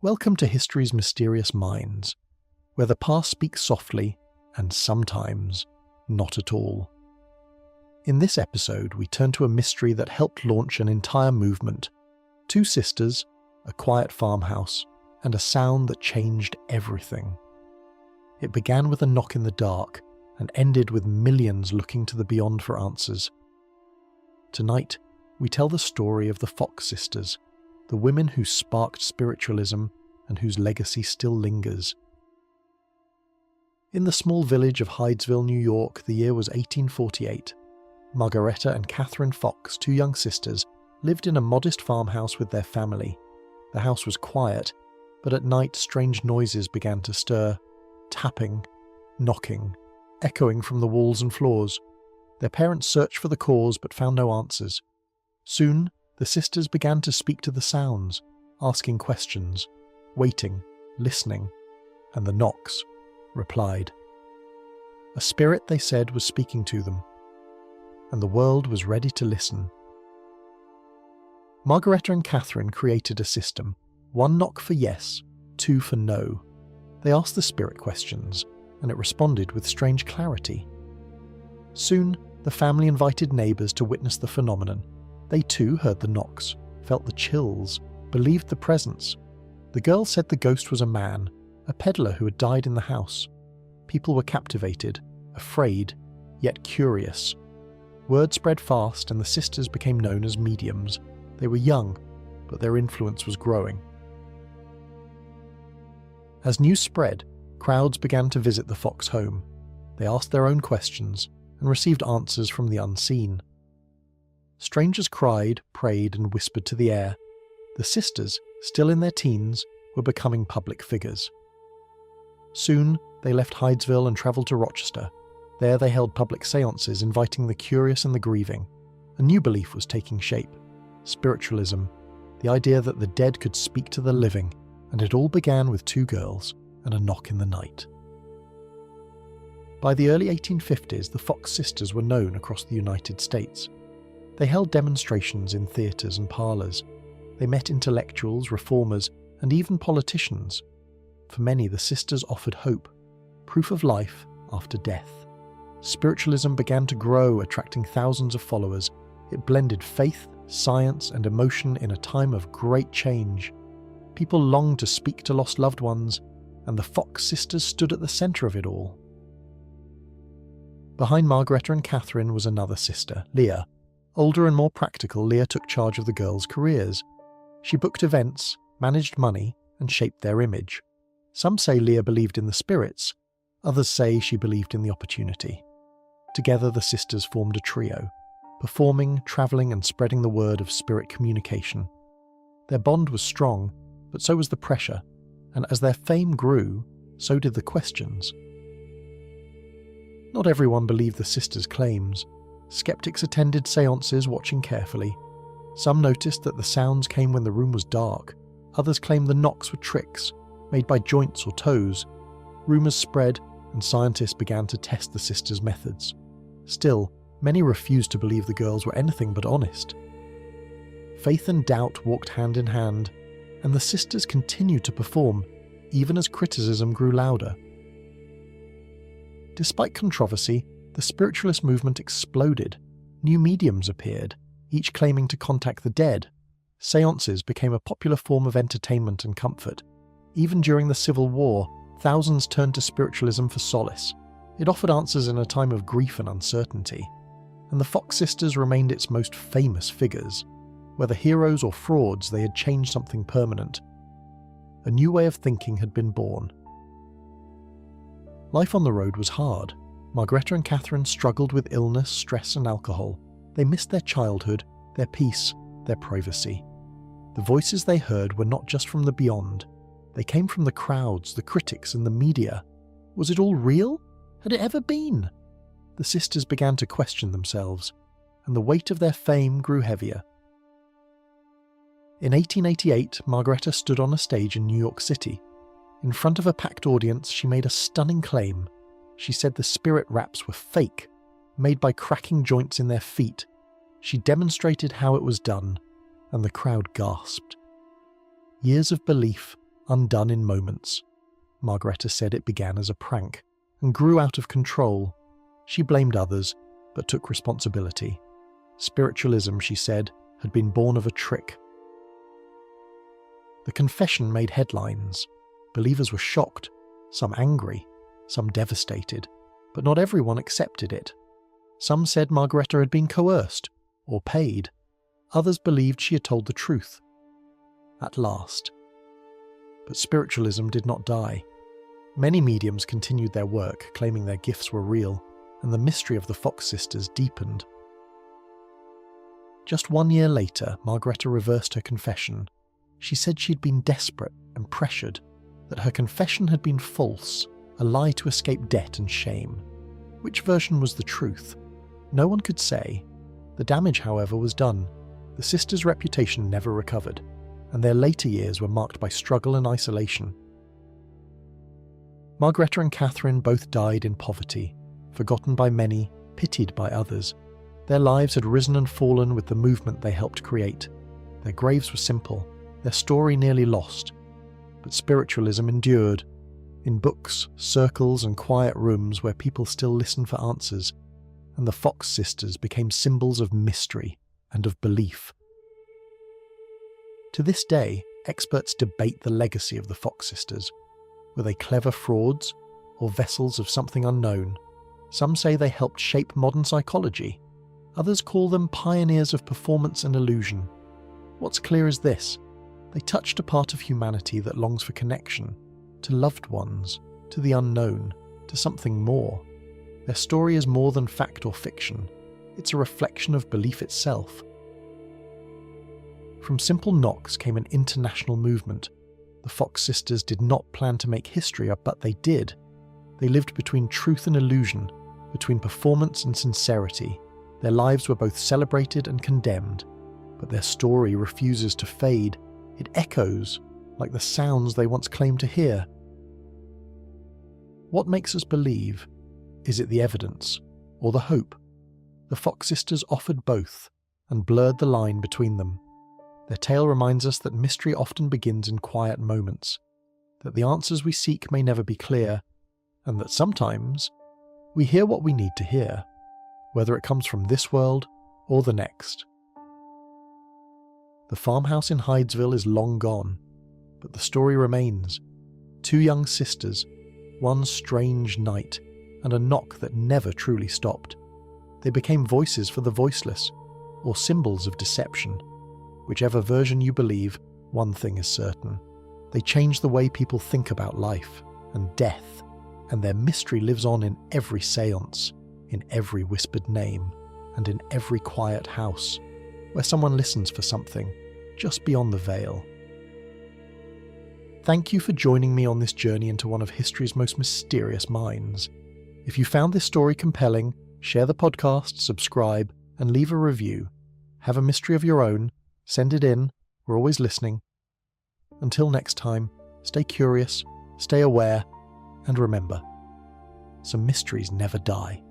Welcome to History's Mysterious Minds, where the past speaks softly and sometimes not at all. In this episode, we turn to a mystery that helped launch an entire movement. Two sisters, a quiet farmhouse, and a sound that changed everything. It began with a knock in the dark and ended with millions looking to the beyond for answers. Tonight, we tell the story of the Fox sisters, the women who sparked spiritualism and whose legacy still lingers. In the small village of Hydesville, New York, the year was 1848. Margaretta and Catherine Fox, two young sisters, lived in a modest farmhouse with their family. The house was quiet, but at night strange noises began to stir, tapping, knocking, echoing from the walls and floors. Their parents searched for the cause but found no answers. Soon, the sisters began to speak to the sounds, asking questions, waiting, listening, and the knocks replied. A spirit, they said, was speaking to them, and the world was ready to listen. Margaretta and Catherine created a system, one knock for yes, two for no. They asked the spirit questions, and it responded with strange clarity. Soon, the family invited neighbours to witness the phenomenon. They too heard the knocks, felt the chills, believed the presence. The girl said the ghost was a man, a peddler who had died in the house. People were captivated, afraid, yet curious. Word spread fast and the sisters became known as mediums. They were young, but their influence was growing. As news spread, crowds began to visit the Fox home. They asked their own questions and received answers from the unseen. Strangers cried, prayed, and whispered to the air. The sisters, still in their teens, were becoming public figures. Soon, they left Hydesville and travelled to Rochester. There they held public seances inviting the curious and the grieving. A new belief was taking shape. Spiritualism, the idea that the dead could speak to the living, and it all began with two girls and a knock in the night. By the early 1850s, the Fox sisters were known across the United States. They held demonstrations in theatres and parlours. They met intellectuals, reformers, and even politicians. For many, the sisters offered hope, proof of life after death. Spiritualism began to grow, attracting thousands of followers. It blended faith, science, and emotion in a time of great change. People longed to speak to lost loved ones, and the Fox sisters stood at the centre of it all. Behind Margaretta and Catherine was another sister, Leah. Older and more practical, Leah took charge of the girls' careers. She booked events, managed money, and shaped their image. Some say Leah believed in the spirits, others say she believed in the opportunity. Together the sisters formed a trio, performing, travelling, and spreading the word of spirit communication. Their bond was strong, but so was the pressure, and as their fame grew, so did the questions. Not everyone believed the sisters' claims. Skeptics attended seances, watching carefully. Some noticed that the sounds came when the room was dark. Others claimed the knocks were tricks, made by joints or toes. Rumours spread, and scientists began to test the sisters' methods. Still, many refused to believe the girls were anything but honest. Faith and doubt walked hand in hand, and the sisters continued to perform, even as criticism grew louder. Despite controversy, the spiritualist movement exploded. New mediums appeared, each claiming to contact the dead. Seances became a popular form of entertainment and comfort. Even during the Civil War, thousands turned to spiritualism for solace. It offered answers in a time of grief and uncertainty. And the Fox sisters remained its most famous figures. Whether heroes or frauds, they had changed something permanent. A new way of thinking had been born. Life on the road was hard. Margaretta and Catherine struggled with illness, stress, and alcohol. They missed their childhood, their peace, their privacy. The voices they heard were not just from the beyond. They came from the crowds, the critics, and the media. Was it all real? Had it ever been? The sisters began to question themselves, and the weight of their fame grew heavier. In 1888, Margaretta stood on a stage in New York City. In front of a packed audience, she made a stunning claim. She said the spirit raps were fake, made by cracking joints in their feet. She demonstrated how it was done, and the crowd gasped. Years of belief, undone in moments. Margareta said it began as a prank and grew out of control. She blamed others, but took responsibility. Spiritualism, she said, had been born of a trick. The confession made headlines. Believers were shocked, some angry, some devastated, but not everyone accepted it. Some said Margareta had been coerced or paid. Others believed she had told the truth. At last. But spiritualism did not die. Many mediums continued their work, claiming their gifts were real, and the mystery of the Fox sisters deepened. Just 1 year later, Margareta reversed her confession. She said she'd been desperate and pressured, that her confession had been false, a lie to escape debt and shame. Which version was the truth? No one could say. The damage, however, was done. The sisters' reputation never recovered, and their later years were marked by struggle and isolation. Margareta and Catherine both died in poverty, forgotten by many, pitied by others. Their lives had risen and fallen with the movement they helped create. Their graves were simple, their story nearly lost. But spiritualism endured. In books, circles, and quiet rooms where people still listen for answers, and the Fox sisters became symbols of mystery and of belief. To this day, experts debate the legacy of the Fox sisters. Were they clever frauds, or vessels of something unknown? Some say they helped shape modern psychology. Others call them pioneers of performance and illusion. What's clear is this: they touched a part of humanity that longs for connection, to loved ones, to the unknown, to something more. Their story is more than fact or fiction. It's a reflection of belief itself. From simple knocks came an international movement. The Fox sisters did not plan to make history, but they did. They lived between truth and illusion, between performance and sincerity. Their lives were both celebrated and condemned, but their story refuses to fade. It echoes, like the sounds they once claimed to hear. What makes us believe? Is it the evidence, or the hope? The Fox sisters offered both, and blurred the line between them. Their tale reminds us that mystery often begins in quiet moments, that the answers we seek may never be clear, and that sometimes we hear what we need to hear, whether it comes from this world or the next. The farmhouse in Hydesville is long gone, but the story remains. 2 young sisters, one strange night, and a knock that never truly stopped. They became voices for the voiceless, or symbols of deception. Whichever version you believe, one thing is certain. They change the way people think about life and death, and their mystery lives on in every séance, in every whispered name, and in every quiet house, where someone listens for something, just beyond the veil. Thank you for joining me on this journey into one of history's most mysterious minds. If you found this story compelling, share the podcast, subscribe, and leave a review. Have a mystery of your own, send it in, we're always listening. Until next time, stay curious, stay aware, and remember, some mysteries never die.